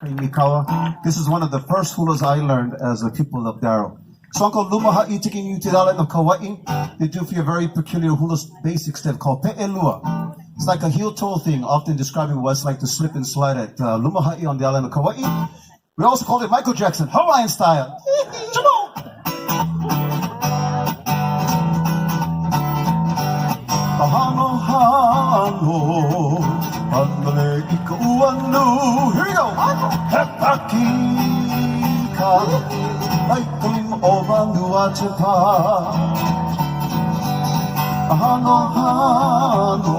This is one of the first hulas I learned as a pupil of Darrow. So Uncle Lumaha'i taking you to the island of Kauai. They do for you a very peculiar hula basic step called pe'elua. It's like a heel-toe thing, often describing what it's like to slip and slide at Lumaha'i on the island of Kauai. We also called it Michael Jackson, Hawaiian style. Come on! Hanohano Hanalei Here we go! Pakika Limu o Manuʻakepa Hanohano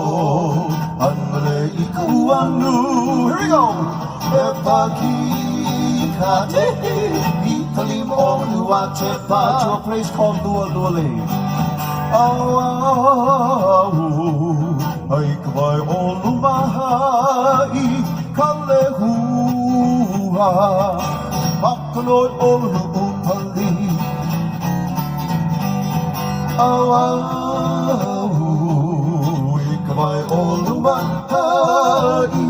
Hanalei Here we go! Pakika Limu o Manuʻakepa to a place called Luluʻupali. ʻAuʻau, ai ka wai o Lumaha'i, ka lehua, makaloi o Luluʻupali. ʻAuʻau, ai ka wai o Lumaha'i,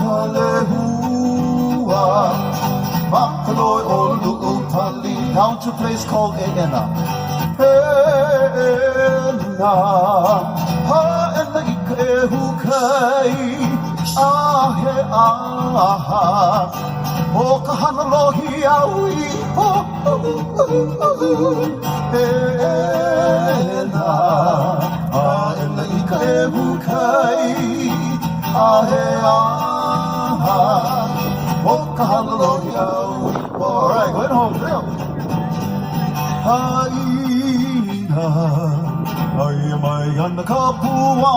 ka lehua, makaloi o Luluʻupali. Down to a place called Eʻena Hāʻena ʻehu kai ahe aha o ka hana Lohiau Eʻena Hāʻena ʻehu kai ahe aha o ka hana Lohiau. All right, go ahead home, Bill. Haʻina, ai mai ana ka puana,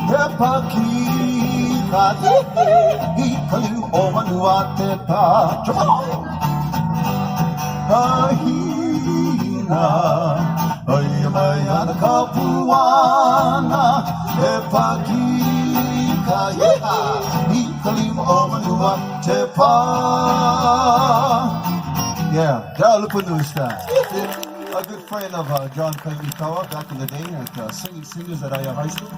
he pakika, I ka limu o Manuʻakepa. Haʻina, ai mai ana ka puana, he pakika, I ka limu o Manuʻakepa. Yeah, Kualapu'u style. A good friend of John Kaimikawa back in the day at singing singers at Aya High School.